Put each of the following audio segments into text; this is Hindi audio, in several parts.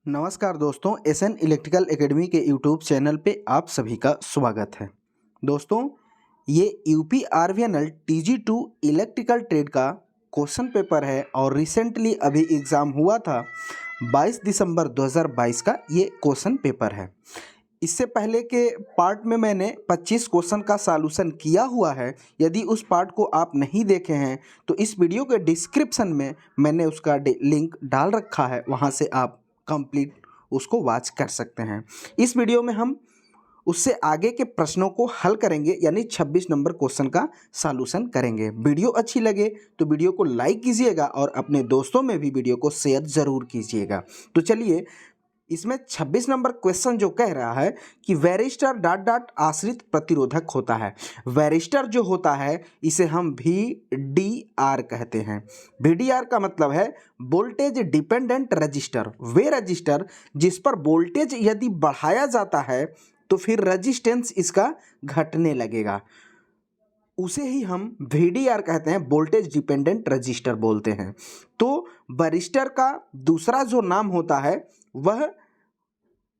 नमस्कार दोस्तों, एसएन इलेक्ट्रिकल एकेडमी के यूट्यूब चैनल पे आप सभी का स्वागत है। दोस्तों, ये UP RVNL TG2 electrical trade का क्वेश्चन पेपर है और रिसेंटली अभी एग्ज़ाम हुआ था 22 दिसंबर 2022 का ये क्वेश्चन पेपर है। इससे पहले के पार्ट में मैंने 25 क्वेश्चन का सॉल्यूशन किया हुआ है। यदि उस पार्ट को आप नहीं देखे हैं तो इस वीडियो के डिस्क्रिप्शन में मैंने उसका लिंक डाल रखा है, वहाँ से आप कंप्लीट उसको वॉच कर सकते हैं। इस वीडियो में हम उससे आगे के प्रश्नों को हल करेंगे, यानी 26 नंबर क्वेश्चन का सॉल्यूशन करेंगे। वीडियो अच्छी लगे तो वीडियो को लाइक कीजिएगा और अपने दोस्तों में भी वीडियो को शेयर ज़रूर कीजिएगा। तो चलिए, इसमें 26 नंबर क्वेश्चन जो कह रहा है कि वैरिस्टर डॉट डॉट आश्रित प्रतिरोधक होता है। वैरिस्टर जो होता है इसे हम VDR कहते हैं। VDR का मतलब है वोल्टेज डिपेंडेंट रजिस्टर। वे रजिस्टर जिस पर वोल्टेज यदि बढ़ाया जाता है तो फिर रजिस्टेंस इसका घटने लगेगा, उसे ही हम VDR कहते हैं, वोल्टेज डिपेंडेंट रजिस्टर बोलते हैं। तो वैरिस्टर का दूसरा जो नाम होता है वह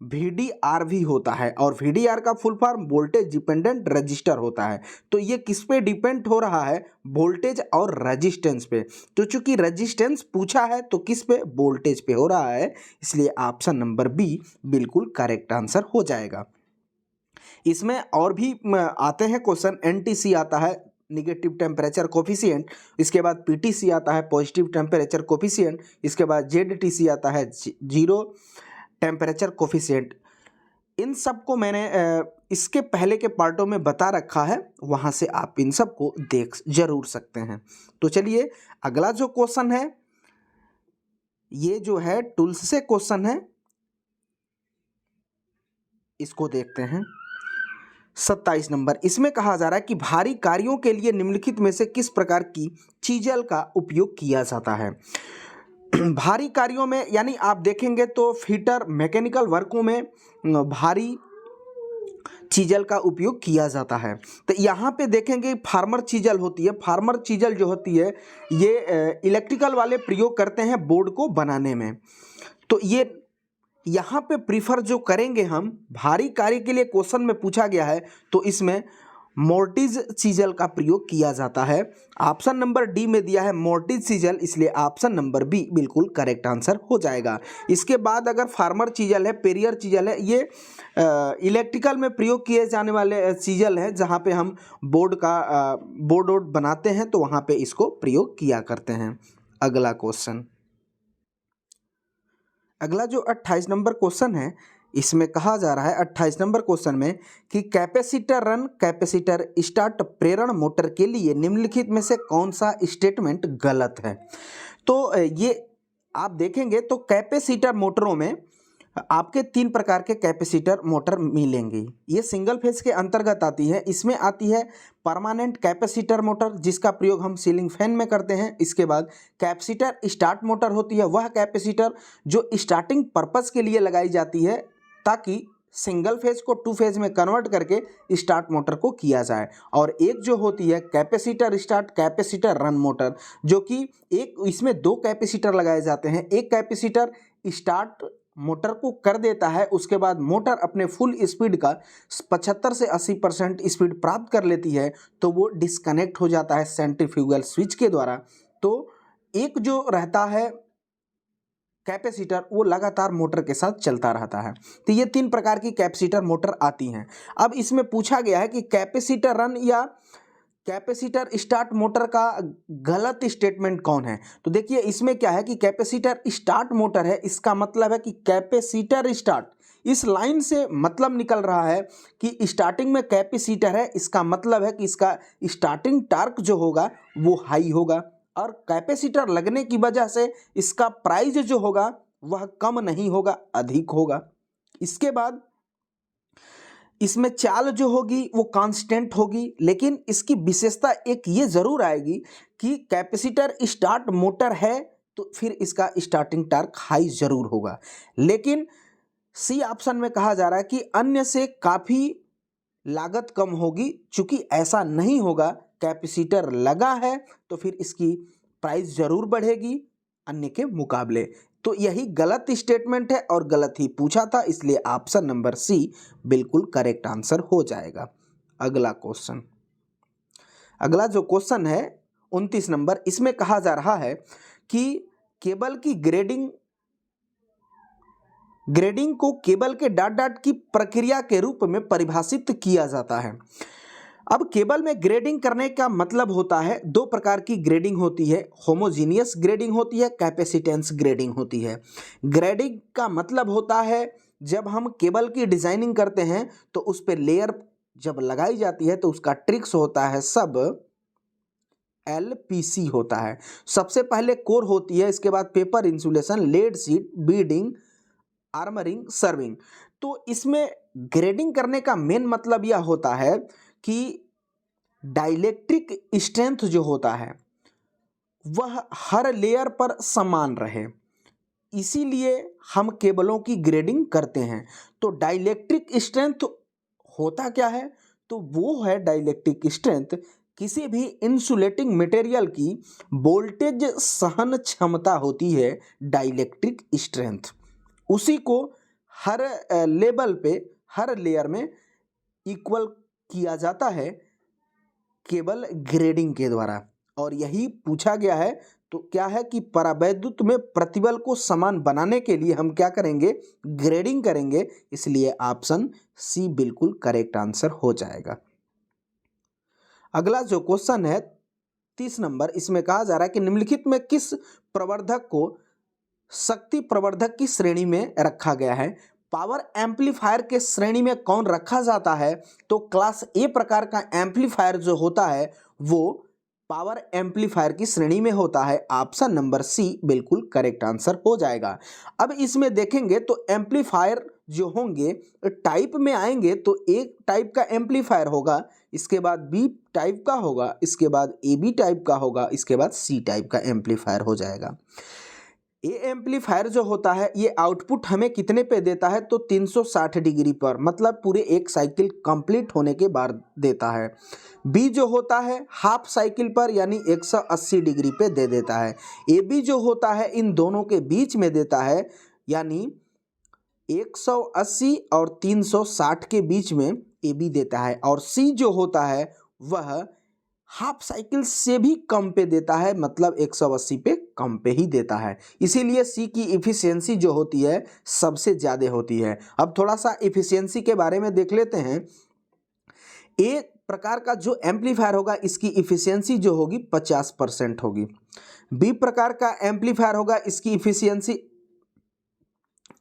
VDR भी होता है और VDR का full form voltage dependent register होता है। तो ये किस पे डिपेंड हो रहा है? वोल्टेज और रजिस्टेंस पे। तो चूंकि रजिस्टेंस पूछा है तो किस पे? वोल्टेज पे हो रहा है, इसलिए ऑप्शन नंबर बी बिल्कुल करेक्ट आंसर हो जाएगा। इसमें और भी आते हैं क्वेश्चन। NTC आता है, निगेटिव टेम्परेचर कोफिशिएंट। इसके बाद PTC आता है, पॉजिटिव टेम्परेचर कोफिशिएंट। इसके बाद ZTC आता है, जीरो टेम्परेचर कोफिशिएंट। इन सब को मैंने इसके पहले के पार्टों में बता रखा है, वहाँ से आप इन सब को देख जरूर सकते हैं। तो चलिए, अगला जो क्वेश्चन है ये जो है टूल्स से क्वेश्चन है, इसको देखते हैं। 27 नंबर, इसमें कहा जा रहा है कि भारी कार्यों के लिए निम्नलिखित में से किस प्रकार की चीजल का उपयोग किया जाता है। भारी कार्यों में यानी आप देखेंगे तो फिटर मैकेनिकल वर्कों में भारी चीजल का उपयोग किया जाता है। तो यहाँ पे देखेंगे फार्मर चीजल होती है। फार्मर चीजल जो होती है ये इलेक्ट्रिकल वाले प्रयोग करते हैं बोर्ड को बनाने में। तो ये यहाँ पे प्रीफर जो करेंगे हम, भारी कार्य के लिए क्वेश्चन में पूछा गया है तो इसमें मोर्टिज चीजल का प्रयोग किया जाता है। ऑप्शन नंबर डी में दिया है मोर्टिज चीजल, इसलिए ऑप्शन नंबर बी बिल्कुल करेक्ट आंसर हो जाएगा। इसके बाद अगर फार्मर चीजल है, पेरियर चीजल है, ये इलेक्ट्रिकल में प्रयोग किए जाने वाले चीजल है, जहाँ पे हम बोर्ड बनाते हैं तो वहाँ पे इसको प्रयोग किया करते हैं। अगला क्वेश्चन, अगला जो 28 नंबर क्वेश्चन है, इसमें कहा जा रहा है 28 नंबर क्वेश्चन में कि कैपेसिटर रन कैपेसिटर स्टार्ट प्रेरण मोटर के लिए निम्नलिखित में से कौन सा स्टेटमेंट गलत है। तो ये आप देखेंगे तो कैपेसिटर मोटरों में आपके 3 प्रकार के कैपेसिटर मोटर मिलेंगी। ये सिंगल फेज के अंतर्गत आती है। इसमें आती है परमानेंट कैपेसिटर मोटर, जिसका प्रयोग हम सीलिंग फैन में करते हैं। इसके बाद कैपेसिटर स्टार्ट मोटर होती है, वह कैपेसिटर जो स्टार्टिंग पर्पस के लिए लगाई जाती है ताकि सिंगल फेज को 2 फेज में कन्वर्ट करके स्टार्ट मोटर को किया जाए। और एक जो होती है capacitor start capacitor run motor, जो कि एक इसमें 2 कैपेसिटर लगाए जाते हैं। एक कैपेसिटर स्टार्ट मोटर को कर देता है, उसके बाद मोटर अपने फुल स्पीड का 75 से 80% स्पीड प्राप्त कर लेती है तो वो डिस्कनेक्ट हो जाता है सेंट्रीफ्यूगल स्विच के द्वारा। तो एक जो रहता है कैपेसिटर वो लगातार मोटर के साथ चलता रहता है। तो ये 3 प्रकार की कैपेसिटर मोटर आती हैं। अब इसमें पूछा गया है कि कैपेसिटर रन या कैपेसिटर स्टार्ट मोटर का गलत स्टेटमेंट कौन है। तो देखिए, इसमें क्या है कि कैपेसिटर स्टार्ट मोटर है, इसका मतलब है कि कैपेसिटर स्टार्ट, इस लाइन से मतलब निकल रहा है कि स्टार्टिंग में कैपेसिटर है, इसका मतलब है कि इसका स्टार्टिंग टार्क जो होगा वो हाई होगा और कैपेसिटर लगने की वजह से इसका प्राइस जो होगा वह कम नहीं होगा, अधिक होगा। इसके बाद इसमें चाल जो होगी वो कांस्टेंट होगी, लेकिन इसकी विशेषता एक ये जरूर आएगी कि कैपेसिटर स्टार्ट मोटर है तो फिर इसका स्टार्टिंग टार्क हाई जरूर होगा। लेकिन सी ऑप्शन में कहा जा रहा है कि अन्य से काफ़ी लागत कम होगी, चूंकि ऐसा नहीं होगा। कैपेसिटर लगा है तो फिर इसकी प्राइस जरूर बढ़ेगी अन्य के मुकाबले। तो यही गलत स्टेटमेंट है और गलत ही पूछा था, इसलिए ऑप्शन नंबर सी बिल्कुल करेक्ट आंसर हो जाएगा। अगला क्वेश्चन, अगला जो क्वेश्चन है 29 नंबर, इसमें कहा जा रहा है कि केबल की ग्रेडिंग को केबल के डॉट डॉट की प्रक्रिया के रूप में परिभाषित किया जाता है। अब केबल में ग्रेडिंग करने का मतलब होता है, दो प्रकार की ग्रेडिंग होती है, होमोजीनियस ग्रेडिंग होती है, कैपेसिटेंस ग्रेडिंग होती है। ग्रेडिंग का मतलब होता है जब हम केबल की डिजाइनिंग करते हैं तो उस पर लेयर जब लगाई जाती है तो उसका ट्रिक्स होता है सब LPC होता है। सबसे पहले कोर होती है, इसके बाद paper insulation, lead sheet, bedding, armouring, serving. तो इसमें ग्रेडिंग करने का मेन मतलब यह होता है कि डाइलेक्ट्रिक स्ट्रेंथ जो होता है वह हर लेयर पर समान रहे, इसीलिए हम केबलों की ग्रेडिंग करते हैं। तो डाइलेक्ट्रिक स्ट्रेंथ होता क्या है, तो वो है डाइलेक्ट्रिक स्ट्रेंथ किसी भी इंसुलेटिंग मटेरियल की वोल्टेज सहन क्षमता होती है डाइलेक्ट्रिक स्ट्रेंथ। उसी को हर लेवल पे, हर लेयर में इक्वल किया जाता है केबल ग्रेडिंग के द्वारा, और यही पूछा गया है। तो क्या है कि परावैद्युत में प्रतिबल को समान बनाने के लिए हम क्या करेंगे, ग्रेडिंग करेंगे, इसलिए ऑप्शन सी बिल्कुल करेक्ट आंसर हो जाएगा। अगला जो क्वेश्चन है 30 नंबर, इसमें कहा जा रहा है कि निम्नलिखित में किस प्रवर्धक को शक्ति प्रवर्धक की श्रेणी में रखा गया है। पावर एम्पलीफायर के श्रेणी में कौन रखा जाता है, तो क्लास ए प्रकार का एम्पलीफायर जो होता है वो पावर एम्पलीफायर की श्रेणी में होता है। ऑप्शन नंबर सी बिल्कुल करेक्ट आंसर हो जाएगा। अब इसमें देखेंगे तो एम्पलीफायर जो होंगे टाइप में आएंगे, तो एक टाइप का एम्पलीफायर होगा, इसके बाद बी टाइप का होगा, इसके बाद ए बी टाइप का होगा, इसके बाद सी टाइप का एम्पलीफायर हो जाएगा। ए एम्पलीफायर जो होता है ये आउटपुट हमें कितने पे देता है, तो 360 डिग्री पर, मतलब पूरे एक साइकिल कंप्लीट होने के बाद देता है। बी जो होता है हाफ साइकिल पर यानी 180 डिग्री पे दे देता है। ए बी जो होता है इन दोनों के बीच में देता है, यानी 180 और 360 के बीच में ए बी देता है। और सी जो होता है वह हाफ साइकिल से भी कम पे देता है, मतलब 180 पे कम पे ही देता है, इसीलिए सी की इफिशियंसी जो होती है सबसे ज़्यादा होती है। अब थोड़ा सा इफिशियंसी के बारे में देख लेते हैं। एक प्रकार का जो एम्पलीफायर होगा इसकी इफिशियंसी जो होगी 50% होगी। बी प्रकार का एम्पलीफायर होगा, इसकी इफिशियंसी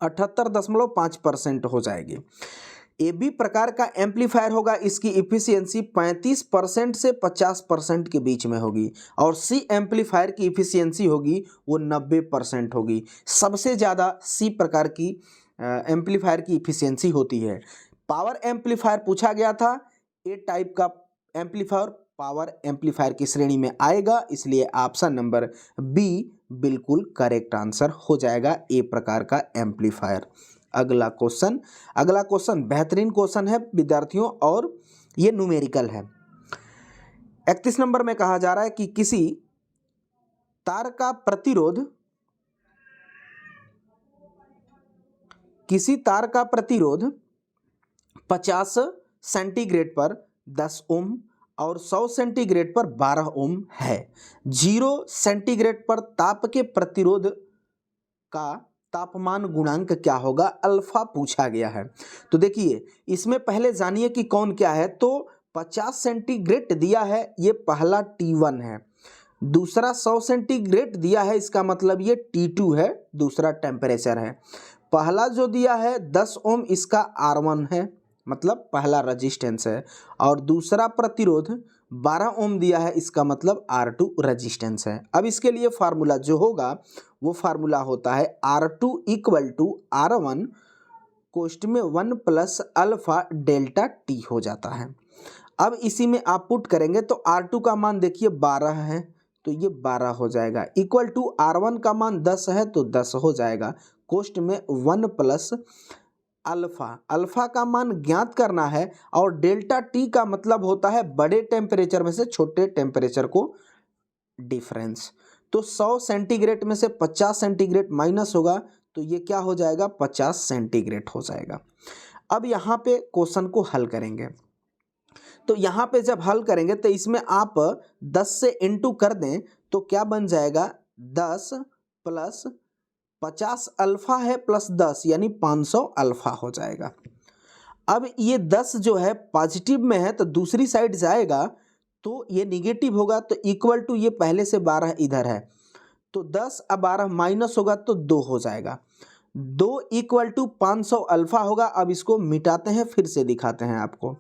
78.5% हो जाएगी। ए बी प्रकार का एम्पलीफायर होगा, इसकी इफिशियंसी 35% से 50% के बीच में होगी। और सी एम्पलीफायर की इफिशियंसी होगी वो 90% होगी। सबसे ज़्यादा सी प्रकार की एम्पलीफायर की इफिशियंसी होती है। पावर एम्पलीफायर पूछा गया था, ए टाइप का एम्पलीफायर पावर एम्पलीफायर की श्रेणी में आएगा, इसलिए ऑप्शन नंबर बी बिल्कुल करेक्ट आंसर हो जाएगा, ए प्रकार का एम्पलीफायर। अगला क्वेश्चन बेहतरीन क्वेश्चन है विद्यार्थियों, और ये न्यूमेरिकल है। 31 नंबर में कहा जा रहा है कि किसी तार का प्रतिरोध 50 सेंटीग्रेड पर 10 ओम और 100 सेंटीग्रेड पर 12 ओम है। 0 सेंटीग्रेड पर ताप के प्रतिरोध का तापमान गुणांक क्या होगा, अल्फा पूछा गया है। तो देखिए इसमें पहले जानिए कि कौन क्या है। तो 50 सेंटीग्रेड दिया है, ये पहला T1 है। दूसरा 100 सेंटीग्रेड दिया है, इसका मतलब ये T2 है, दूसरा टेम्परेचर है। पहला जो दिया है 10 ओम, इसका R1 है, मतलब पहला रजिस्टेंस है। और दूसरा प्रतिरोध 12 ओम दिया है, इसका मतलब R2 रजिस्टेंस है। अब इसके लिए फार्मूला जो होगा वो फार्मूला होता है R2 = R1 कोष्ट में 1 + अल्फा डेल्टा T हो जाता है। अब इसी में आप पुट करेंगे तो R2 का मान देखिए 12 है, तो ये 12 हो जाएगा, इक्वल टू R1 का मान 10 है तो 10 हो जाएगा, कोष्ट में 1 + अल्फा का मान ज्ञात करना है। और डेल्टा टी का मतलब होता है बड़े टेम्परेचर में से छोटे टेम्परेचर को डिफरेंस। तो 100 सेंटीग्रेड में से 50 सेंटीग्रेड माइनस होगा तो ये क्या हो जाएगा, 50 सेंटीग्रेड हो जाएगा। अब यहाँ पे क्वेश्चन को हल करेंगे, तो यहाँ पे जब हल करेंगे तो इसमें आप 10 से इंटू कर दें तो क्या बन जाएगा, 10 प्लस 50 अल्फा है प्लस 10 यानी 500 अल्फा हो जाएगा। अब ये 10 जो है पॉजिटिव में है तो दूसरी साइड जाएगा तो ये निगेटिव होगा, तो इक्वल टू ये पहले से 12 इधर है तो 10 अब 12 माइनस होगा तो 2 हो जाएगा। 2 इक्वल टू 500 अल्फा होगा। अब इसको मिटाते हैं, फिर से दिखाते हैं आपको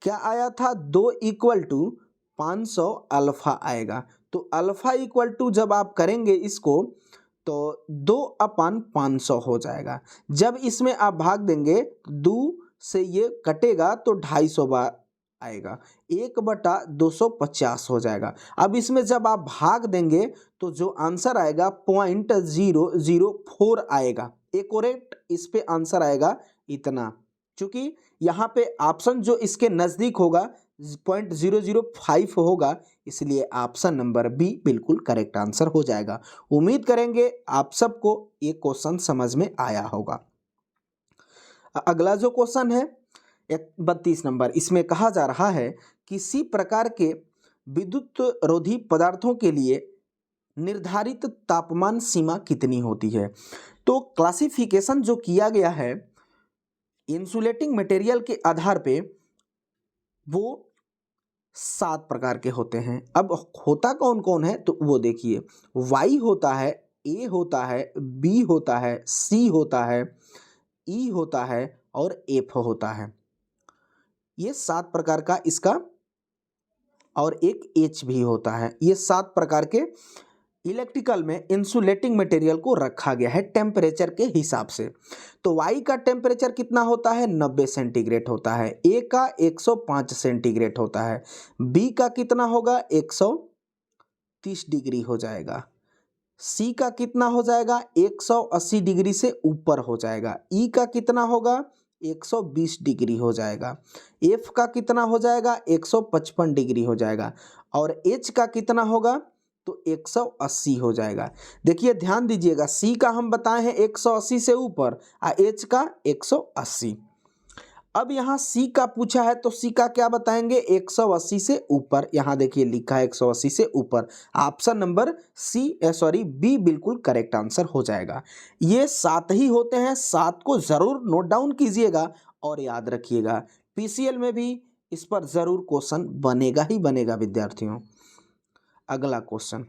क्या आया था, 2 इक्वल टू 500 अल्फा आएगा। तो अल्फा इक्वल टू जब आप करेंगे इसको तो 2/500 हो जाएगा। जब इसमें आप भाग देंगे 2 से ये कटेगा तो 250 बार आएगा, 1/250 हो जाएगा। अब इसमें जब आप भाग देंगे तो जो आंसर आएगा 0.004 आएगा। एक्यूरेट इस पे आंसर आएगा इतना, क्योंकि यहाँ पे ऑप्शन जो इसके नज़दीक होगा 0.005 होगा, इसलिए ऑप्शन नंबर बी बिल्कुल करेक्ट आंसर हो जाएगा। उम्मीद करेंगे आप सबको ये क्वेश्चन समझ में आया होगा। अगला जो क्वेश्चन है 32 नंबर, इसमें कहा जा रहा है किसी प्रकार के विद्युत रोधी पदार्थों के लिए निर्धारित तापमान सीमा कितनी होती है। तो क्लासिफिकेशन जो किया गया है इंसुलेटिंग मटेरियल के आधार पे वो 7 प्रकार के होते हैं। अब होता कौन कौन है तो वो देखिए, वाई होता है, ए होता है, बी होता है, सी होता है, ई होता है और एफ होता है। ये 7 प्रकार का इसका, और एक एच भी होता है। ये 7 प्रकार के इलेक्ट्रिकल में इंसुलेटिंग मटेरियल को रखा गया है टेम्परेचर के हिसाब से। तो वाई का टेम्परेचर कितना होता है, 90 सेंटीग्रेड होता है। ए का 105 सेंटीग्रेड होता है। बी का कितना होगा, 130 डिग्री हो जाएगा। सी का कितना हो जाएगा, 180 डिग्री से ऊपर हो जाएगा। ई का कितना होगा, 120 डिग्री हो जाएगा। एफ का कितना हो जाएगा, 155 डिग्री हो जाएगा। और एच का कितना होगा तो 180 हो जाएगा। देखिए ध्यान दीजिएगा, सी का हम बताए हैं 180 से ऊपर और एच का 180। अब यहाँ सी का पूछा है तो सी का क्या बताएंगे, 180 से ऊपर। यहाँ देखिए लिखा है 180 से ऊपर। ऑप्शन नंबर बी बिल्कुल करेक्ट आंसर हो जाएगा। ये 7 ही होते हैं, 7 को जरूर नोट डाउन कीजिएगा और याद रखिएगा। पीसीएल में भी इस पर जरूर क्वेश्चन बनेगा ही बनेगा विद्यार्थियों। अगला क्वेश्चन,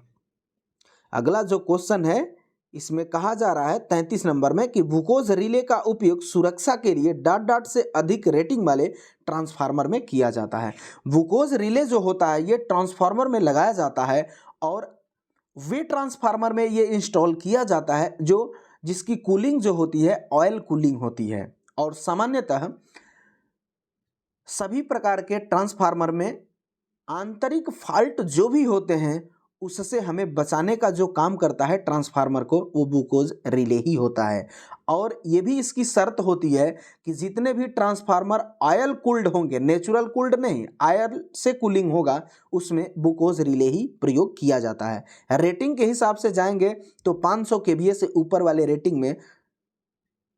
अगला जो क्वेश्चन है इसमें कहा जा रहा है 33 नंबर में कि ग्लूकोज रिले का उपयोग सुरक्षा के लिए ... से अधिक रेटिंग वाले ट्रांसफार्मर में किया जाता है। ग्लूकोज रिले जो होता है ये ट्रांसफार्मर में लगाया जाता है और वे ट्रांसफार्मर में ये इंस्टॉल किया जाता है जो जिसकी कूलिंग जो होती है ऑयल कूलिंग होती है। और सामान्यतः सभी प्रकार के ट्रांसफार्मर में आंतरिक फॉल्ट जो भी होते हैं उससे हमें बचाने का जो काम करता है ट्रांसफार्मर को, वो ग्लूकोज रिले ही होता है। और ये भी इसकी शर्त होती है कि जितने भी ट्रांसफार्मर ऑयल कूल्ड होंगे, नेचुरल कूल्ड नहीं, ऑयल से कूलिंग होगा, उसमें ग्लूकोज रिले ही प्रयोग किया जाता है। रेटिंग के हिसाब से जाएंगे तो 500 केवीए से ऊपर वाले रेटिंग में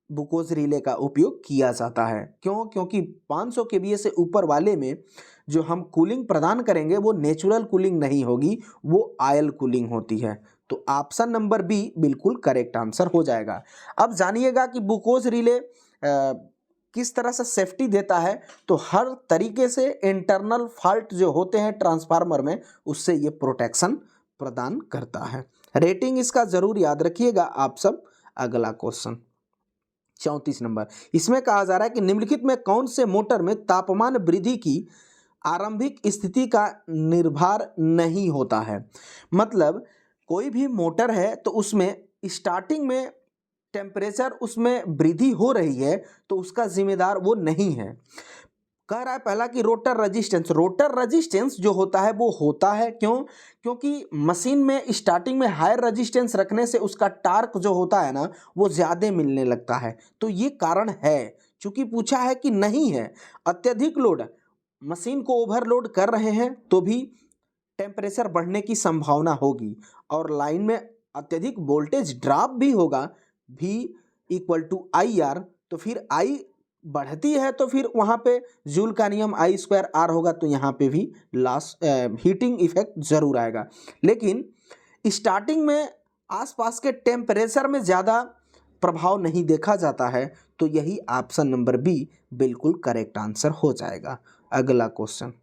ग्लूकोज रिले का उपयोग किया जाता है। क्यों? क्योंकि 500 केवीए से ऊपर वाले में जो हम कूलिंग प्रदान करेंगे वो नेचुरल कूलिंग नहीं होगी, वो ऑयल कूलिंग होती है। तो ऑप्शन नंबर बी बिल्कुल करेक्ट आंसर हो जाएगा। अब जानिएगा कि ग्लूकोज रिले किस तरह से सेफ्टी देता है। तो हर तरीके से इंटरनल फॉल्ट जो होते हैं ट्रांसफार्मर में उससे ये प्रोटेक्शन प्रदान करता है। रेटिंग इसका जरूर याद रखिएगा आप सब। अगला क्वेश्चन 34 नंबर, इसमें कहा जा रहा है कि निम्नलिखित में कौन से मोटर में तापमान वृद्धि की आरंभिक स्थिति का निर्भर नहीं होता है। मतलब कोई भी मोटर है तो उसमें स्टार्टिंग में टेम्परेचर उसमें वृद्धि हो रही है तो उसका जिम्मेदार वो नहीं है। कह रहा है पहला कि रोटर रेजिस्टेंस, रोटर रेजिस्टेंस जो होता है वो होता है क्यों? क्योंकि मशीन में स्टार्टिंग में हायर रेजिस्टेंस रखने से उसका टार्क जो होता है ना वो ज़्यादा मिलने लगता है। तो ये कारण है। चूंकि पूछा है कि नहीं है, अत्यधिक लोड मशीन को ओवरलोड कर रहे हैं तो भी टेम्परेचर बढ़ने की संभावना होगी और लाइन में अत्यधिक वोल्टेज ड्रॉप भी होगा, V equal to I R, तो फिर I बढ़ती है तो फिर वहाँ पे जूल का नियम I स्क्वायर R होगा, तो यहाँ पे भी लॉस हीटिंग इफेक्ट ज़रूर आएगा। लेकिन स्टार्टिंग में आसपास के टेम्परेचर में ज़्यादा प्रभाव नहीं देखा जाता है, तो यही ऑप्शन नंबर बी बिल्कुल करेक्ट आंसर हो जाएगा। अगला क्वेश्चन,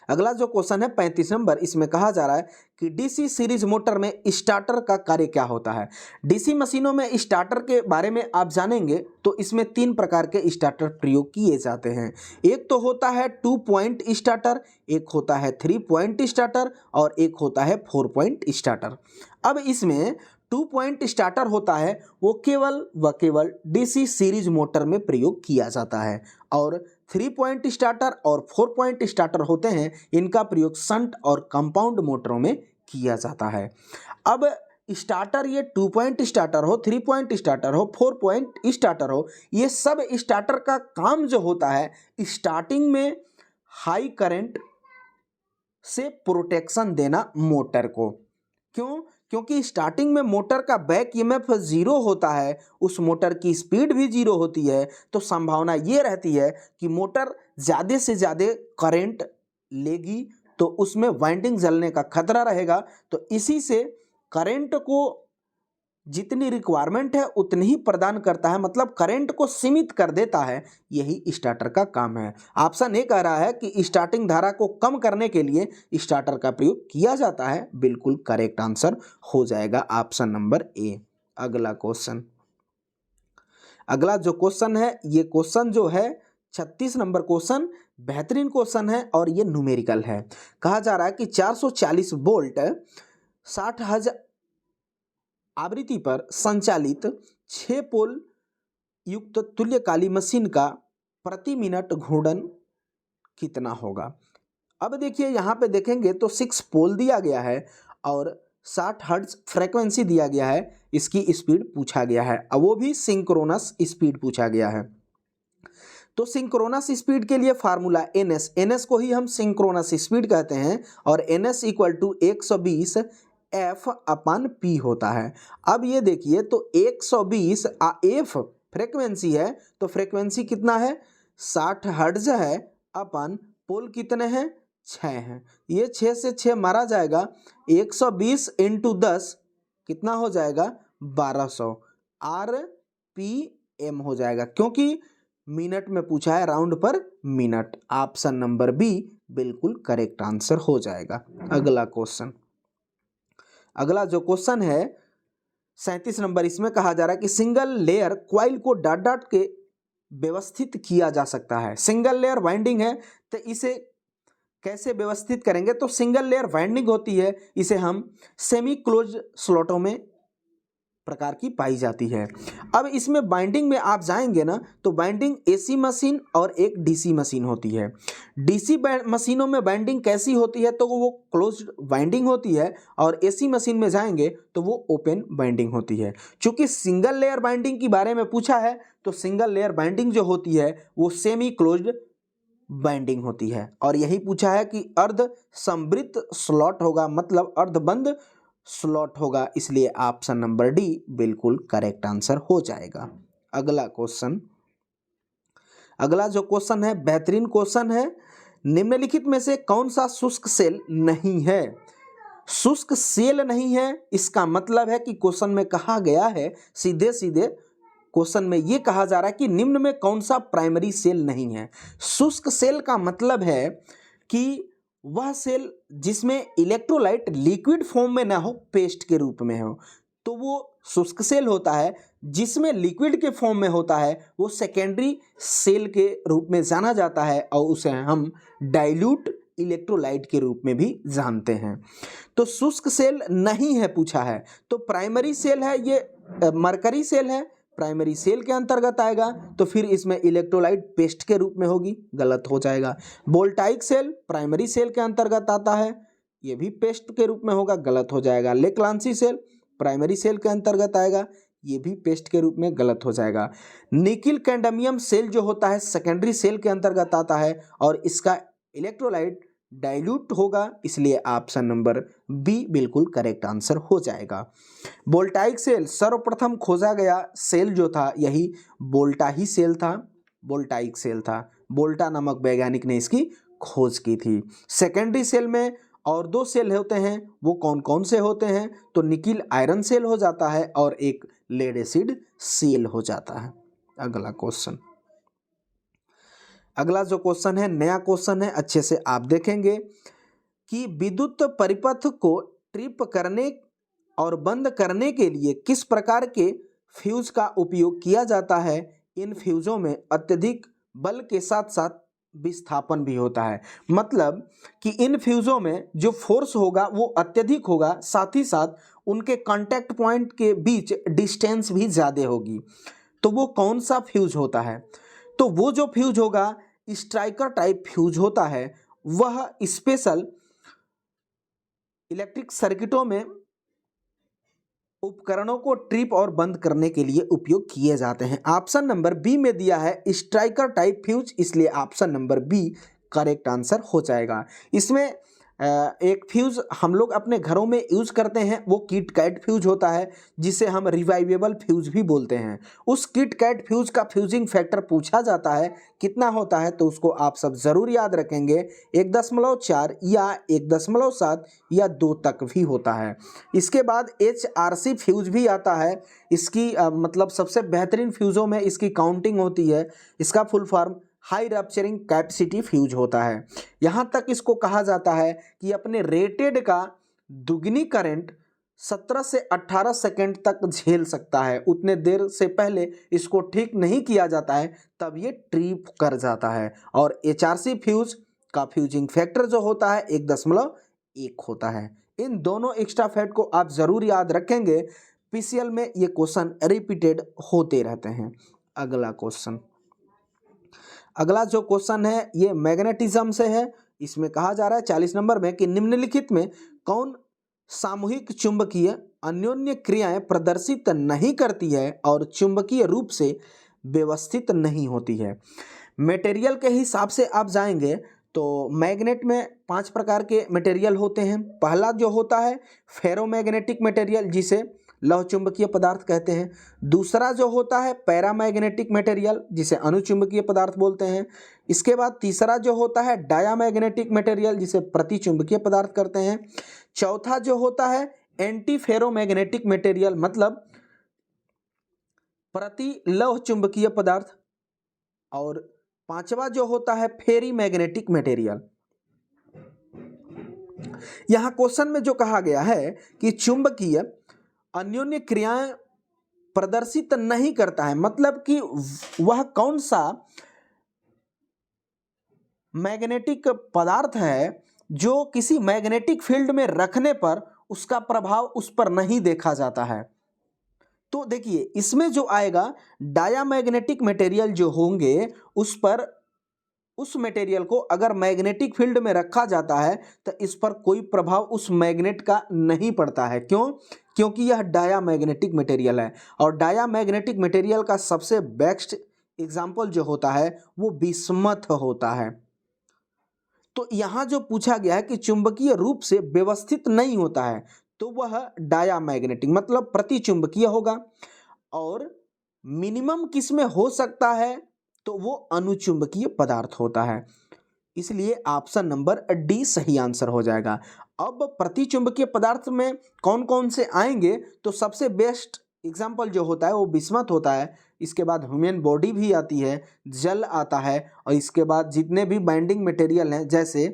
अगला जो क्वेश्चन है 35 नंबर, इसमें कहा जा रहा है कि डीसी सीरीज मोटर में स्टार्टर का कार्य क्या होता है। डीसी मशीनों में स्टार्टर के बारे में आप जानेंगे तो इसमें 3 प्रकार के स्टार्टर प्रयोग किए जाते हैं। एक तो होता है 2 पॉइंट स्टार्टर, एक होता है 3 पॉइंट स्टार्टर और एक होता है 4 पॉइंट स्टार्टर। अब इसमें 2 पॉइंट स्टार्टर होता है वो केवल व केवल डीसी सीरीज मोटर में प्रयोग किया जाता है, और 3 पॉइंट स्टार्टर और 4 पॉइंट स्टार्टर होते हैं, इनका प्रयोग शंट और कंपाउंड मोटरों में किया जाता है। अब स्टार्टर ये 2 पॉइंट स्टार्टर हो, 3 पॉइंट स्टार्टर हो, 4 पॉइंट स्टार्टर हो, ये सब स्टार्टर का काम जो होता है स्टार्टिंग में हाई करंट से प्रोटेक्शन देना मोटर को। क्यों? क्योंकि स्टार्टिंग में मोटर का बैक ईएमएफ 0 होता है, उस मोटर की स्पीड भी 0 होती है, तो संभावना ये रहती है कि मोटर ज़्यादा से ज़्यादा करंट लेगी तो उसमें वाइंडिंग जलने का खतरा रहेगा। तो इसी से करंट को जितनी रिक्वायरमेंट है उतनी ही प्रदान करता है, मतलब करंट को सीमित कर देता है, यही स्टार्टर का काम है। ऑप्शन ए कह रहा है कि स्टार्टिंग धारा को कम करने के लिए स्टार्टर का प्रयोग किया जाता है, बिल्कुल करेक्ट आंसर हो जाएगा ऑप्शन नंबर ए। अगला क्वेश्चन, अगला जो क्वेश्चन है ये क्वेश्चन जो है 36 नंबर क्वेश्चन बेहतरीन क्वेश्चन है और ये न्यूमेरिकल है। कहा जा रहा है कि 440 वोल्ट 60,000 आवृत्ति पर संचालित 6 पोल युक्त तुल्यकाली मशीन का प्रति मिनट घूर्णन कितना होगा। अब देखिए यहाँ पे देखेंगे तो 6 पोल दिया गया है और 60 हर्ट्ज फ्रीक्वेंसी दिया गया है, इसकी स्पीड पूछा गया है, अब वो भी सिंक्रोनस स्पीड पूछा गया है। तो सिंक्रोनस स्पीड के लिए फार्मूला एनएस को ही हम सिंक्रोनस स्पीड कहते हैं, और एनएस इक्वल टू 120 F/P होता है। अब ये देखिए तो 120 F फ्रीक्वेंसी है, तो फ्रीक्वेंसी कितना है 60 हर्ट्ज है, अपन पोल कितने हैं 6 हैं, ये 6 से 6 मारा जाएगा, 120 इंटू 10 कितना हो जाएगा 1200 RPM हो जाएगा, क्योंकि मिनट में पूछा है, राउंड पर मिनट। ऑप्शन नंबर बी बिल्कुल करेक्ट आंसर हो जाएगा। अगला क्वेश्चन, अगला जो क्वेश्चन है 37 नंबर, इसमें कहा जा रहा है कि single layer coil co dot dot के व्यवस्थित किया जा सकता है। सिंगल लेयर वाइंडिंग है तो इसे कैसे व्यवस्थित करेंगे, तो सिंगल लेयर वाइंडिंग होती है, इसे हम सेमी क्लोज स्लॉटों में प्रकार की पाई जाती है। अब इसमें बाइंडिंग में आप जाएंगे ना तो बाइंडिंग एसी मशीन और एक डीसी मशीन होती है। डीसी मशीनों में बाइंडिंग कैसी होती है तो वो क्लोज्ड बाइंडिंग होती है, और एसी मशीन में जाएंगे तो वो ओपन बाइंडिंग होती है। चूंकि सिंगल लेयर बाइंडिंग के बारे में पूछा है तो सिंगल लेयर बाइंडिंग जो होती है वो सेमी क्लोज्ड बाइंडिंग होती है, और यही पूछा है कि अर्ध समृद्ध स्लॉट होगा, मतलब अर्धबंद स्लॉट होगा, इसलिए ऑप्शन नंबर डी बिल्कुल करेक्ट आंसर हो जाएगा। अगला क्वेश्चन, अगला जो क्वेश्चन है बेहतरीन क्वेश्चन है, निम्नलिखित में से कौन सा शुष्क सेल नहीं है। शुष्क सेल नहीं है, इसका मतलब है कि क्वेश्चन में कहा गया है, सीधे सीधे क्वेश्चन में ये कहा जा रहा है कि निम्न में कौन सा प्राइमरी सेल नहीं है। शुष्क सेल का मतलब है कि वह सेल जिसमें इलेक्ट्रोलाइट लिक्विड फॉर्म में ना हो, पेस्ट के रूप में हो, तो वो शुष्क सेल होता है। जिसमें लिक्विड के फॉर्म में होता है वो सेकेंडरी सेल के रूप में जाना जाता है, और उसे हम डाइल्यूट इलेक्ट्रोलाइट के रूप में भी जानते हैं। तो शुष्क सेल नहीं है पूछा है, तो प्राइमरी सेल है, ये मरकरी सेल है, प्राइमरी सेल के अंतर्गत आएगा, तो फिर इसमें इलेक्ट्रोलाइट पेस्ट के रूप में होगी, गलत हो जाएगा। वोल्टाइक सेल प्राइमरी सेल के अंतर्गत आता है, ये भी पेस्ट के रूप में होगा, गलत हो जाएगा। लेक्लांसी सेल प्राइमरी सेल के अंतर्गत आएगा, ये भी पेस्ट के रूप में, गलत हो जाएगा। निकिल कैडमियम सेल जो होता है सेकेंडरी सेल के अंतर्गत आता है, और इसका इलेक्ट्रोलाइट डाइल्यूट होगा, इसलिए ऑप्शन नंबर बी बिल्कुल करेक्ट आंसर हो जाएगा। वोल्टाइक सेल सर्वप्रथम खोजा गया सेल जो था यही वोल्टा ही सेल था, वोल्टाइक सेल था। वोल्टा नामक वैज्ञानिक ने इसकी खोज की थी। सेकेंडरी सेल में और दो सेल होते हैं, वो कौन कौन से होते हैं? तो निकिल आयरन सेल हो जाता है और एक लेड एसिड सेल हो जाता है। अगला क्वेश्चन, अगला जो क्वेश्चन है नया क्वेश्चन है, अच्छे से आप देखेंगे कि विद्युत परिपथ को ट्रिप करने और बंद करने के लिए किस प्रकार के फ्यूज का उपयोग किया जाता है। इन फ्यूजों में अत्यधिक बल के साथ साथ विस्थापन भी होता है, मतलब कि इन फ्यूजों में जो फोर्स होगा वो अत्यधिक होगा, साथ ही साथ उनके कांटेक्ट पॉइंट के बीच डिस्टेंस भी ज़्यादा होगी। तो वो कौन सा फ्यूज होता है? तो वो जो फ्यूज होगा स्ट्राइकर टाइप फ्यूज होता है, वह स्पेशल इलेक्ट्रिक सर्किटों में उपकरणों को ट्रिप और बंद करने के लिए उपयोग किए जाते हैं। ऑप्शन नंबर बी में दिया है स्ट्राइकर टाइप फ्यूज, इसलिए option number B correct answer हो जाएगा। इसमें एक फ्यूज हम लोग अपने घरों में यूज करते हैं, वो किट कैट फ्यूज होता है, जिसे हम रिवाइवेबल फ्यूज भी बोलते हैं। उस किट कैट फ्यूज का फ्यूजिंग फैक्टर पूछा जाता है कितना होता है, तो उसको आप सब जरूर याद रखेंगे, 1.4 या 1.7 या 2 तक भी होता है। इसके बाद HRC फ्यूज भी आता है, इसकी मतलब सबसे बेहतरीन फ्यूजों में इसकी काउंटिंग होती है। इसका full form high rupturing capacity fuse होता है। यहाँ तक इसको कहा जाता है कि अपने रेटेड का दुगनी करंट 17 से 18 सेकेंड तक झेल सकता है। उतने देर से पहले इसको ठीक नहीं किया जाता है तब ये ट्रिप कर जाता है। और HRC फ्यूज का फ्यूजिंग फैक्टर जो होता है 1.1 होता है। इन दोनों एक्स्ट्रा फैक्ट को आप ज़रूर याद रखेंगे, PCL में ये क्वेश्चन रिपीटेड होते रहते हैं। अगला क्वेश्चन, अगला जो क्वेश्चन है ये मैग्नेटिज्म से है। इसमें कहा जा रहा है 40 नंबर में कि निम्नलिखित में कौन सामूहिक चुंबकीय अन्योन्य क्रियाएं प्रदर्शित नहीं करती है और चुंबकीय रूप से व्यवस्थित नहीं होती है। मटेरियल के हिसाब से आप जाएंगे तो मैग्नेट में 5 प्रकार के मटेरियल होते हैं। पहला जो होता है फेरोमैग्नेटिक मटेरियल, जिसे लौह चुंबकीय पदार्थ कहते हैं। दूसरा जो होता है पैरामैग्नेटिक मटेरियल, जिसे अनुचुंबकीय पदार्थ बोलते हैं। इसके बाद तीसरा जो होता है डायामैग्नेटिक मटेरियल, जिसे प्रतिचुंबकीय पदार्थ करते हैं। चौथा जो होता है एंटी फेरोमैग्नेटिक मटेरियल, मतलब प्रति लौह चुंबकीय पदार्थ। और पांचवा जो होता है फेरी मैग्नेटिक मटेरियल। यहां क्वेश्चन में जो कहा गया है कि चुंबकीय अन्योन्य क्रियाएं प्रदर्शित नहीं करता है, मतलब कि वह कौन सा मैग्नेटिक पदार्थ है जो किसी मैग्नेटिक फील्ड में रखने पर उसका प्रभाव उस पर नहीं देखा जाता है। तो देखिए इसमें जो आएगा डायामैग्नेटिक मटेरियल जो होंगे उस पर, उस मटेरियल को अगर मैग्नेटिक फील्ड में रखा जाता है तो इस पर कोई प्रभाव उस मैग्नेट का नहीं पड़ता है। क्यों? क्योंकि यह डायामैग्नेटिक मटेरियल है। और डायामैग्नेटिक मटेरियल का सबसे बेस्ट एग्जाम्पल जो होता है वो बिस्मथ होता है। तो यहाँ जो पूछा गया है कि चुंबकीय रूप से व्यवस्थित नहीं होता है, तो वह डायामैग्नेटिक मतलब प्रतिचुंबकीय होगा। और मिनिमम किस में हो सकता है, तो वो अनुचुंबकीय पदार्थ होता है। इसलिए ऑप्शन नंबर डी सही आंसर हो जाएगा। अब प्रतिचुंबकीय पदार्थ में कौन कौन से आएंगे, तो सबसे बेस्ट एग्जाम्पल जो होता है वो बिस्मथ होता है। इसके बाद ह्यूमन बॉडी भी आती है, जल आता है, और इसके बाद जितने भी बाइंडिंग मटेरियल हैं जैसे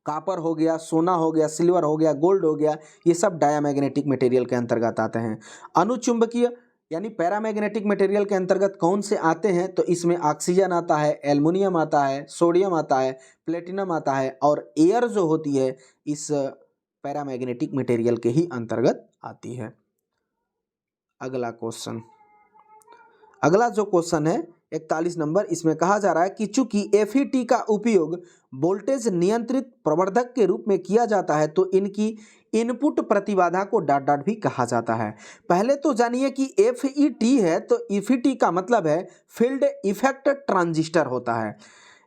कॉपर हो गया, सोना हो गया, सिल्वर हो गया, गोल्ड हो गया, ये सब डायामैग्नेटिक मटेरियल के अंतर्गत आते हैं। अनुचुंबकीय यानी पैरामैग्नेटिक मटेरियल के अंतर्गत कौन से आते हैं, तो इसमें ऑक्सीजन आता है, एल्युमिनियम आता है, सोडियम आता है, प्लेटिनम आता है, और एयर जो होती है इस पैरामैग्नेटिक मटेरियल के ही अंतर्गत आती है। अगला क्वेश्चन, अगला जो क्वेश्चन है 41 नंबर, इसमें कहा जा रहा है कि चूंकि FET का उपयोग वोल्टेज नियंत्रित प्रवर्धक के रूप में किया जाता है तो इनकी इनपुट प्रतिबाधा को डॉट डॉट भी कहा जाता है। पहले तो जानिए कि FET है, तो FET का मतलब है फील्ड इफेक्ट ट्रांजिस्टर होता है।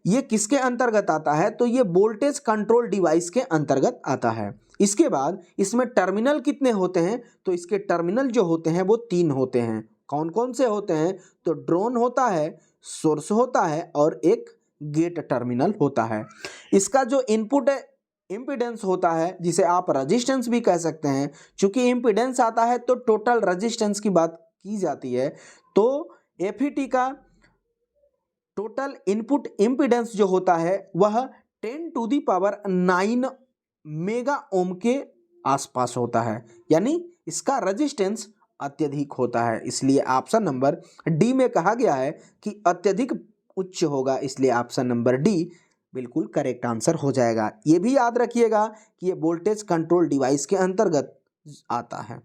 ये किसके अंतर्गत आता है? तो ये वोल्टेज कंट्रोल डिवाइस के अंतर्गत आता है। इसके बाद इसमें टर्मिनल कितने होते हैं? तो इसके टर्मिनल जो होते हैं वो 3 होते हैं। कौन कौन से होते हैं? तो ड्रोन होता है, सोर्स होता है और एक गेट टर्मिनल होता है। इसका जो इनपुट इम्पीडेंस होता है, जिसे आप रेजिस्टेंस भी कह सकते हैं, चूंकि इम्पीडेंस आता है तो टोटल रेजिस्टेंस की बात की जाती है, तो एफईटी का टोटल इनपुट इम्पीडेंस जो होता है वह 10⁹ मेगा ओम के आसपास होता है, यानी इसका रेजिस्टेंस अत्यधिक होता है। इसलिए ऑप्शन नंबर डी में कहा गया है कि अत्यधिक उच्च होगा, इसलिए ऑप्शन नंबर डी बिल्कुल करेक्ट आंसर हो जाएगा। ये भी याद रखिएगा कि ये वोल्टेज कंट्रोल डिवाइस के अंतर्गत आता है।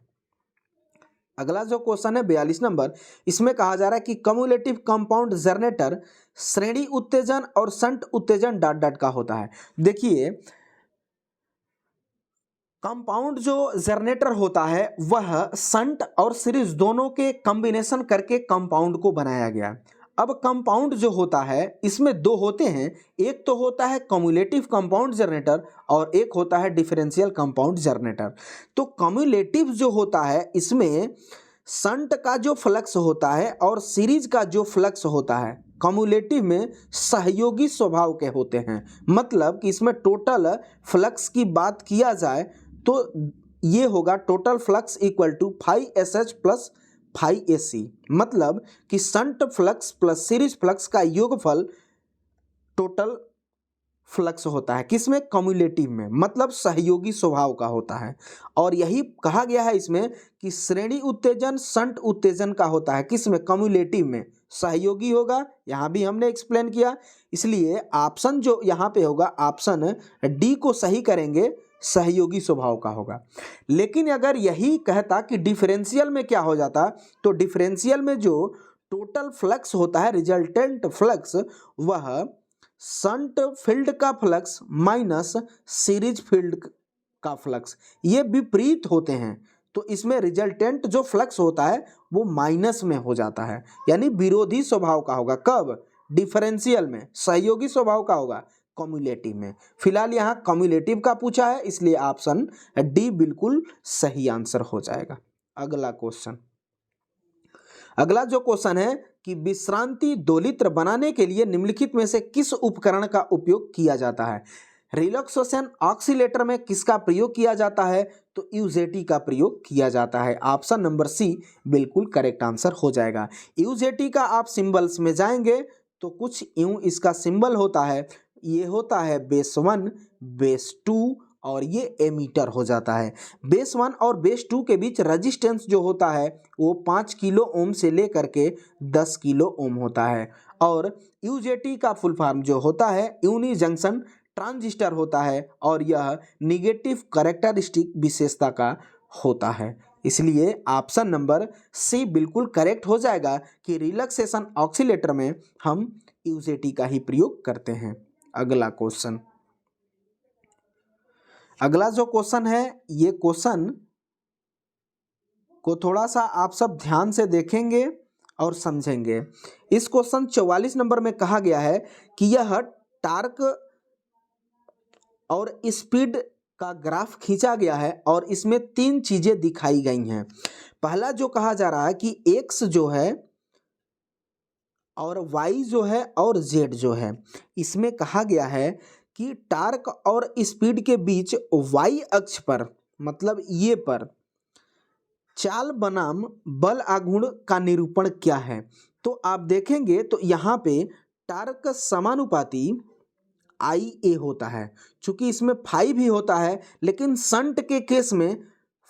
अगला जो क्वेश्चन है 42 नंबर, इसमें कहा जा रहा है कि कम्युलेटिव कंपाउंड जनरेटर श्रेणी उत्तेजन और संट उत्तेजन डॉट डॉट का होता है। देखिए, कंपाउंड जो जनरेटर होता है वह संट और सीरीज दोनों के कॉम्बिनेशन करके कंपाउंड को बनाया गया। अब कंपाउंड जो होता है इसमें 2 होते हैं, एक तो होता है कम्युलेटिव कंपाउंड जनरेटर और एक होता है डिफरेंशियल कंपाउंड जनरेटर। तो कम्युलेटिव जो होता है इसमें संट का जो फ्लक्स होता है और सीरीज का जो फ्लक्स होता है कम्युलेटिव में सहयोगी स्वभाव के होते हैं। मतलब कि इसमें टोटल फ्लक्स की बात किया जाए तो ये होगा total flux equal to 5SH plus 5AC। मतलब कि shunt flux plus series flux का योगफल टोटल फ्लक्स होता है, किसमें? कम्युलेटिव में, मतलब सहयोगी स्वभाव का होता है। और यही कहा गया है इसमें कि श्रेणी उत्तेजन संट उत्तेजन का होता है, किसमें? कम्युलेटिव में। सहयोगी होगा, यहाँ भी हमने एक्सप्लेन किया। इसलिए ऑप्शन जो यहाँ पे होगा ऑप्शन डी को सही करेंगे, सहयोगी स्वभाव का होगा। लेकिन अगर यही कहता कि डिफरेंशियल में क्या हो जाता, तो डिफरेंशियल में जो टोटल फ्लक्स होता है रिजल्टेंट फ्लक्स वह संट फील्ड का फ्लक्स माइनस सीरीज फील्ड का फ्लक्स, ये विपरीत होते हैं। तो इसमें रिजल्टेंट जो फ्लक्स होता है वो माइनस में हो जाता है, यानी विरोधी स्वभाव का होगा। कब? डिफरेंशियल में। सहयोगी स्वभाव का होगा कम्युलेटिव में। फिलहाल यहाँ कम्युलेटिव का पूछा है, इसलिए ऑप्शन डी बिल्कुल सही आंसर हो जाएगा। अगला क्वेश्चन, अगला जो क्वेश्चन है कि विश्रांति दोलित्र बनाने के लिए निम्नलिखित में से किस उपकरण का उपयोग किया जाता है? रिलैक्सेशन ऑक्सीलेटर में किसका प्रयोग किया जाता है? तो यूजेटी का प्रयोग किया जाता है। ऑप्शन नंबर सी बिल्कुल करेक्ट आंसर हो जाएगा। यूजेटी का आप सिंबल्स में जाएंगे तो कुछ यूं इसका सिंबल होता है, ये होता है बेस 1, बेस 2 और ये एमीटर हो जाता है। बेस 1 और बेस 2 के बीच रेजिस्टेंस जो होता है वो 5 किलो ओम से लेकर के 10 किलो ओम होता है। और यूजेटी का फुल फॉर्म जो होता है यूनि जंक्शन ट्रांजिस्टर होता है और यह निगेटिव कैरेक्टरिस्टिक विशेषता का होता है। इसलिए ऑप्शन नंबर सी बिल्कुल करेक्ट हो जाएगा कि रिलैक्सेशन ऑक्सीलेटर में हम यूजेटी का ही प्रयोग करते हैं। अगला क्वेश्चन, अगला जो क्वेश्चन है ये क्वेश्चन को थोड़ा सा आप सब ध्यान से देखेंगे और समझेंगे। इस क्वेश्चन 44 नंबर में कहा गया है कि यह टार्क और स्पीड का ग्राफ खींचा गया है और इसमें 3 चीजें दिखाई गई हैं। पहला जो कहा जा रहा है कि एक्स जो है और वाई जो है और जेड जो है, इसमें कहा गया है कि टार्क और स्पीड के बीच वाई अक्ष पर, मतलब ये पर, चाल बनाम बल आघूर्ण का निरूपण क्या है? तो आप देखेंगे तो यहाँ पे टार्क समानुपाती आई ए होता है। चूंकि इसमें फाई भी होता है लेकिन संट के केस में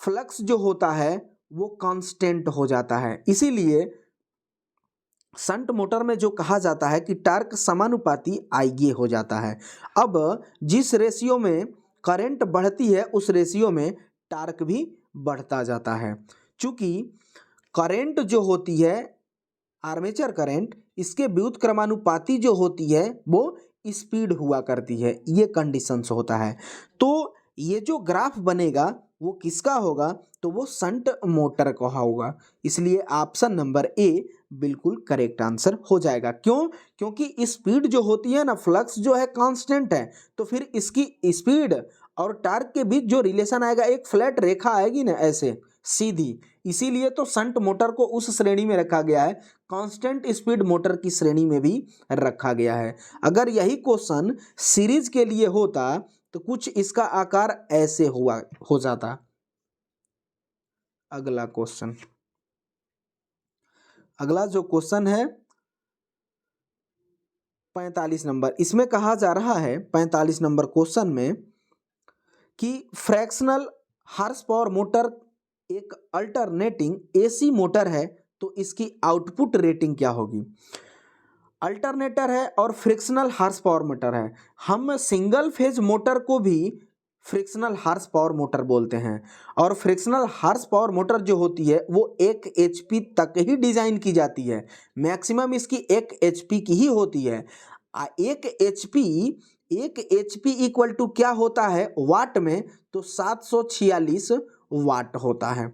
फ्लक्स जो होता है वो कांस्टेंट हो जाता है, इसीलिए संट मोटर में जो कहा जाता है कि टार्क समानुपाती आई ए हो जाता है। अब जिस रेशियो में करंट बढ़ती है उस रेशियो में टार्क भी बढ़ता जाता है। चूंकि करंट जो होती है आर्मेचर करंट, इसके व्युत्क्रमानुपाती जो होती है वो स्पीड हुआ करती है, ये कंडीशंस होता है। तो ये जो ग्राफ बनेगा वो किसका होगा? तो वो संट मोटर का होगा। इसलिए ऑप्शन नंबर ए बिल्कुल करेक्ट आंसर हो जाएगा। क्यों? क्योंकि स्पीड जो होती है ना, फ्लक्स जो है कांस्टेंट है, तो फिर इसकी स्पीड और टार्क के बीच जो रिलेशन आएगा, एक फ्लैट रेखा आएगी ना ऐसे सीधी, इसीलिए तो शंट मोटर को उस श्रेणी में रखा गया है, कांस्टेंट स्पीड मोटर की श्रेणी में भी रखा गया है। अगर यही क्वेश्चन सीरीज के लिए होता तो कुछ इसका आकार ऐसे हो जाता। अगला क्वेश्चन, अगला जो क्वेश्चन है 45 नंबर, इसमें कहा जा रहा है 45 नंबर क्वेश्चन में कि फ्रैक्शनल हार्स पावर मोटर एक अल्टरनेटिंग एसी मोटर है, तो इसकी आउटपुट रेटिंग क्या होगी। अल्टरनेटर है और फ्रिक्शनल हार्स पावर मोटर है। हम सिंगल फेज मोटर को भी फ्रिक्शनल हार्स पावर मोटर बोलते हैं, और फ्रिक्शनल हार्स पावर मोटर जो होती है वो 1 HP तक ही डिजाइन की जाती है, मैक्सिमम इसकी 1 HP की ही होती है। 1 HP इक्वल टू क्या होता है वाट में, तो 746 वाट होता है।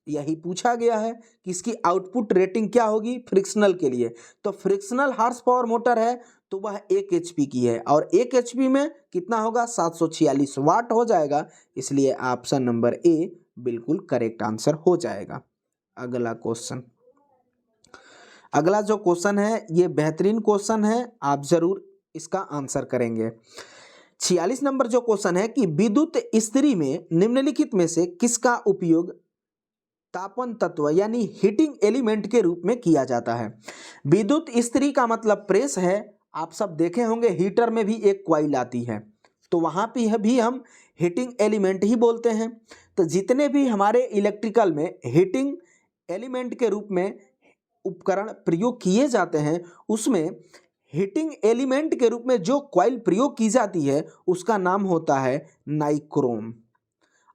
यही पूछा गया है कि इसकी आउटपुट रेटिंग क्या होगी फ्रिक्शनल के लिए। तो फ्रिक्शनल हार्स पावर मोटर है तो वह 1 HP की है, और 1 HP में कितना होगा 746 वाट हो जाएगा, इसलिए ऑप्शन नंबर ए बिल्कुल करेक्ट आंसर हो जाएगा। अगला क्वेश्चन, अगला जो क्वेश्चन है ये बेहतरीन क्वेश्चन है, आप जरूर इसका आंसर करेंगे। 46 नंबर जो क्वेश्चन है कि विद्युत इस्त्री में निम्नलिखित में से किसका उपयोग तापन तत्व यानी हीटिंग एलिमेंट के रूप में किया जाता है। विद्युत इस्त्री का मतलब प्रेस है, आप सब देखे होंगे हीटर में भी एक कॉइल आती है, तो वहां पे भी हम हीटिंग एलिमेंट ही बोलते हैं। तो जितने भी हमारे इलेक्ट्रिकल में हीटिंग एलिमेंट के रूप में उपकरण प्रयोग किए जाते हैं, उसमें हीटिंग एलिमेंट के रूप में जो कॉइल प्रयोग की जाती है उसका नाम होता है नाइक्रोम।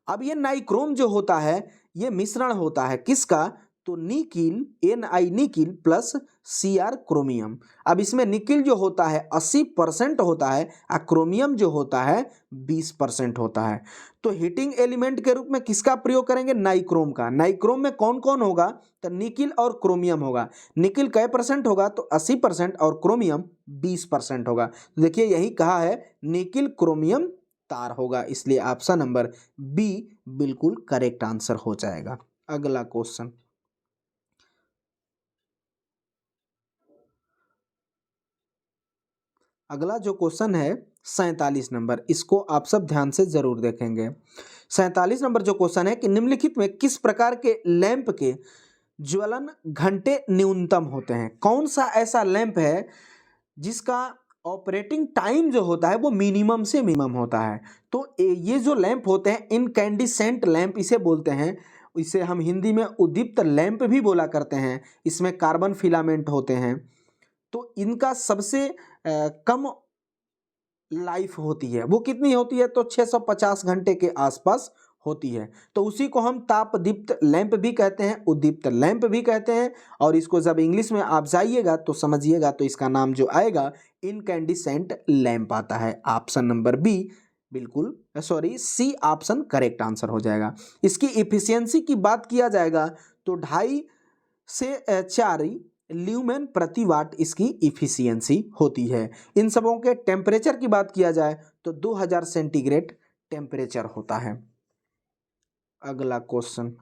अब ये नाइक्रोम जो होता है ये मिश्रण होता है किसका, तो nickel Ni nickel plus Cr chromium. अब इसमें निकिल जो होता है 80% होता है और क्रोमियम जो होता है 20% होता है। तो हीटिंग एलिमेंट के रूप में किसका प्रयोग करेंगे, नाइक्रोम का। नाइक्रोम में कौन कौन होगा, तो निकिल और क्रोमियम होगा। निकिल कै परसेंट होगा, तो 80% और क्रोमियम 20% होगा। तो देखिए यही कहा है निकिल क्रोमियम तार होगा, इसलिए ऑप्शन नंबर बी बिल्कुल करेक्ट आंसर हो जाएगा। अगला क्वेश्चन, अगला जो क्वेश्चन है 47 नंबर, इसको आप सब ध्यान से जरूर देखेंगे। 47 नंबर जो क्वेश्चन है कि निम्नलिखित में किस प्रकार के लैंप के ज्वलन घंटे न्यूनतम होते हैं। कौन सा ऐसा लैंप है जिसका ऑपरेटिंग टाइम जो होता है वो मिनिमम से मिनिमम होता है। तो ये जो लैंप होते हैं इनकैंडिसेंट लैंप इसे बोलते हैं, इसे हम हिंदी में उद्दीप्त लैंप भी बोला करते हैं। इसमें कार्बन फिलामेंट होते हैं, तो इनका सबसे कम लाइफ होती है, वो कितनी होती है, तो 650 घंटे के आसपास होती है। तो उसी को हम तापदीप्त लैंप भी कहते हैं, उद्दीप्त लैंप भी कहते हैं। और इसको जब इंग्लिश में आप जाइएगा तो समझिएगा, तो इसका नाम जो आएगा इनकैंडिसेंट लैंप आता है। ऑप्शन नंबर बी बिल्कुल सी ऑप्शन करेक्ट आंसर हो जाएगा। इसकी इफिशियंसी की बात किया जाएगा तो 2.5 से 4 ल्यूमेन प्रति वाट इसकी इफिशियंसी होती है। इन सबों के टेम्परेचर की बात किया जाए तो 2000 सेंटीग्रेड टेम्परेचर होता है। अगला क्वेश्चन,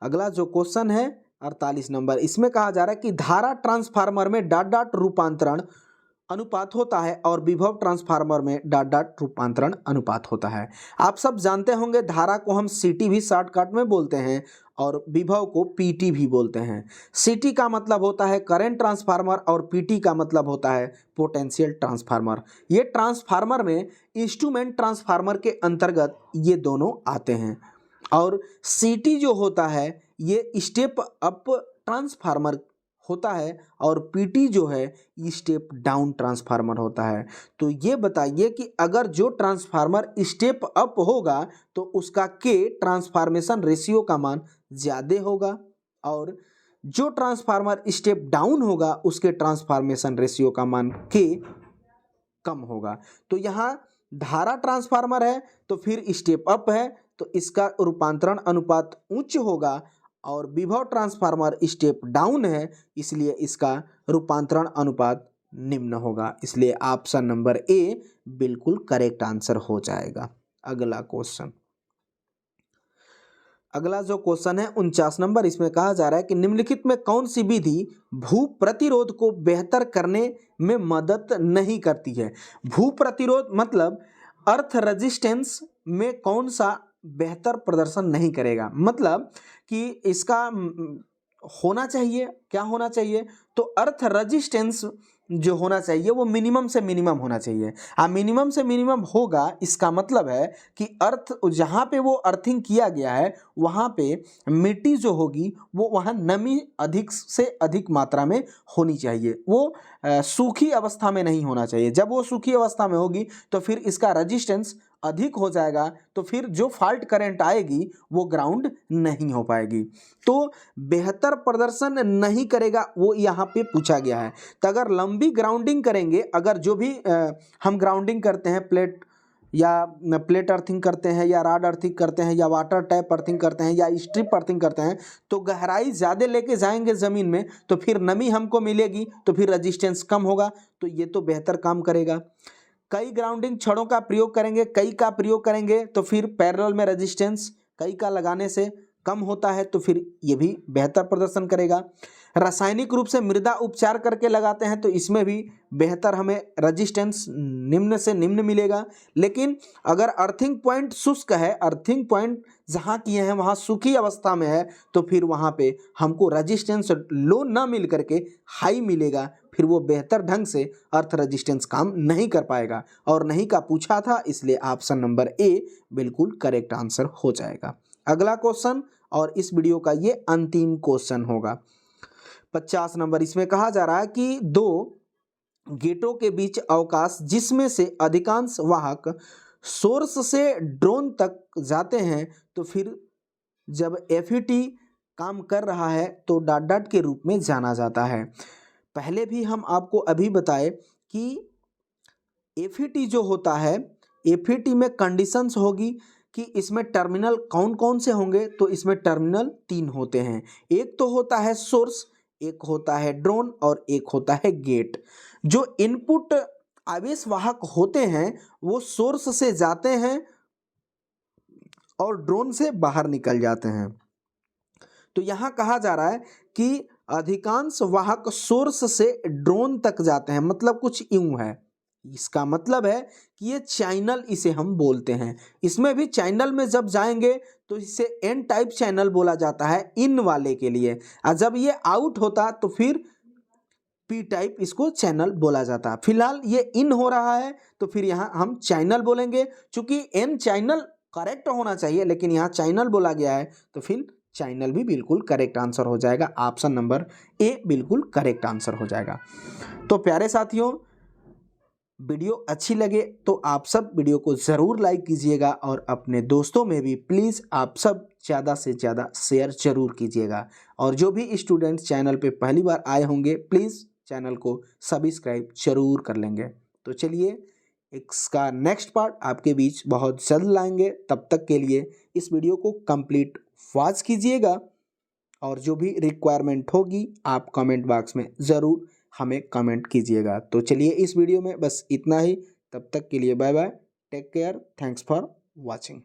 अगला जो क्वेश्चन है 48 नंबर, इसमें कहा जा रहा है कि धारा ट्रांसफार्मर में डॉट डॉट रूपांतरण अनुपात होता है और विभव ट्रांसफार्मर में डॉट डॉट रूपांतरण अनुपात होता है। आप सब जानते होंगे धारा को हम सीटी भी शॉर्टकट में बोलते हैं और विभव को पीटी भी बोलते हैं। सीटी का मतलब होता है करंट ट्रांसफार्मर और पीटी का मतलब होता है पोटेंशियल ट्रांसफार्मर। ये ट्रांसफार्मर में इंस्ट्रूमेंट ट्रांसफार्मर के अंतर्गत ये दोनों आते हैं। और सीटी जो होता है ये स्टेप अप ट्रांसफार्मर होता है और पीटी जो है स्टेप डाउन ट्रांसफार्मर होता है। तो ये बताइए कि अगर जो ट्रांसफार्मर स्टेप अप होगा तो उसका के ट्रांसफार्मेशन रेशियो का मान ज़्यादा होगा, और जो ट्रांसफार्मर स्टेप डाउन होगा उसके ट्रांसफार्मेशन रेशियो का मान के कम होगा। तो यहाँ धारा ट्रांसफार्मर है तो फिर स्टेप अप है तो इसका रूपांतरण अनुपात उच्च होगा, और विभव ट्रांसफार्मर स्टेप डाउन है, इसलिए इसका रूपांतरण अनुपात निम्न होगा। इसलिए ऑप्शन नंबर ए बिल्कुल करेक्ट आंसर हो जाएगा। अगला क्वेश्चन, अगला जो क्वेश्चन है 49 नंबर, इसमें कहा जा रहा है कि निम्नलिखित में कौन सी विधि भू प्रतिरोध को बेहतर करने में मदद नहीं करती है। भू प्रतिरोध मतलब अर्थ रेजिस्टेंस में कौन सा बेहतर प्रदर्शन नहीं करेगा, मतलब कि इसका होना चाहिए, क्या होना चाहिए, तो अर्थ रेजिस्टेंस जो होना चाहिए वो मिनिमम से मिनिमम होना चाहिए। मिनिमम से मिनिमम होगा, इसका मतलब है कि अर्थ जहाँ पे वो अर्थिंग किया गया है वहाँ पे मिट्टी जो होगी वो वहाँ नमी अधिक से अधिक मात्रा में होनी चाहिए, वो सूखी अवस्था में नहीं होना चाहिए। जब वो सूखी अवस्था में होगी तो फिर इसका रेजिस्टेंस अधिक हो जाएगा, तो फिर जो फॉल्ट करंट आएगी वो ग्राउंड नहीं हो पाएगी, तो बेहतर प्रदर्शन नहीं करेगा वो यहाँ पे पूछा गया है। तो अगर लंबी ग्राउंडिंग करेंगे, अगर जो भी हम ग्राउंडिंग करते हैं, प्लेट अर्थिंग करते हैं या रॉड अर्थिंग करते हैं या वाटर टैप अर्थिंग करते हैं या स्ट्रिप अर्थिंग करते हैं, तो गहराई ज़्यादा लेके जाएंगे ज़मीन में तो फिर नमी हमको मिलेगी, तो फिर रजिस्टेंस कम होगा, तो ये तो बेहतर काम करेगा। कई ग्राउंडिंग छड़ों का प्रयोग करेंगे, कई का प्रयोग करेंगे तो फिर पैरेलल में रेजिस्टेंस कई का लगाने से कम होता है, तो फिर ये भी बेहतर प्रदर्शन करेगा। रासायनिक रूप से मृदा उपचार करके लगाते हैं तो इसमें भी बेहतर हमें रेजिस्टेंस निम्न से निम्न मिलेगा। लेकिन अगर अर्थिंग पॉइंट शुष्क है, अर्थिंग पॉइंट जहाँ किए हैं वहाँ सूखी अवस्था में है, तो फिर वहाँ पे हमको रेजिस्टेंस लो ना मिल करके हाई मिलेगा, फिर वो बेहतर ढंग से अर्थ रेजिस्टेंस काम नहीं कर पाएगा। और नहीं का पूछा था, इसलिए ऑप्शन नंबर ए बिल्कुल करेक्ट आंसर हो जाएगा। अगला क्वेश्चन और इस वीडियो का ये अंतिम क्वेश्चन होगा 50 नंबर, इसमें कहा जा रहा है कि दो गेटों के बीच अवकाश जिसमें से अधिकांश वाहक सोर्स से ड्रोन तक जाते हैं, तो फिर जब एफईटी काम कर रहा है तो डॉट डॉट के रूप में जाना जाता है। पहले भी हम आपको अभी बताए कि एफईटी जो होता है, एफईटी में कंडीशंस होगी कि इसमें टर्मिनल कौन कौन से होंगे, तो इसमें टर्मिनल 3 होते हैं। एक तो होता है सोर्स, एक होता है ड्रोन और एक होता है गेट। जो इनपुट आवेश वाहक होते हैं वो सोर्स से जाते हैं और ड्रोन से बाहर निकल जाते हैं। तो यहाँ कहा जा रहा है कि अधिकांश वाहक सोर्स से ड्रोन तक जाते हैं, मतलब कुछ यूं है। इसका मतलब है कि ये चैनल इसे हम बोलते हैं। इसमें भी चैनल में जब जाएंगे तो इसे एन टाइप चैनल बोला जाता है इन वाले के लिए, और जब ये आउट होता तो फिर पी टाइप इसको चैनल बोला जाता है। फिलहाल ये इन हो रहा है तो फिर यहाँ हम चैनल बोलेंगे, चूंकि एन चैनल करेक्ट होना चाहिए लेकिन यहाँ चैनल बोला गया है तो फिर चैनल भी बिल्कुल करेक्ट आंसर हो जाएगा। ऑप्शन नंबर ए बिल्कुल करेक्ट आंसर हो जाएगा। तो प्यारे साथियों, वीडियो अच्छी लगे तो आप सब वीडियो को ज़रूर लाइक कीजिएगा और अपने दोस्तों में भी प्लीज़ आप सब ज़्यादा से ज़्यादा शेयर ज़रूर कीजिएगा। और जो भी स्टूडेंट्स चैनल पे पहली बार आए होंगे प्लीज़ चैनल को सब्सक्राइब जरूर कर लेंगे। तो चलिए इसका नेक्स्ट पार्ट आपके बीच बहुत जल्द लाएंगे, तब तक के लिए इस वीडियो को कंप्लीट वॉच कीजिएगा और जो भी रिक्वायरमेंट होगी आप कमेंट बॉक्स में ज़रूर हमें कमेंट कीजिएगा। तो चलिए इस वीडियो में बस इतना ही, तब तक के लिए bye bye, take care, thanks for watching.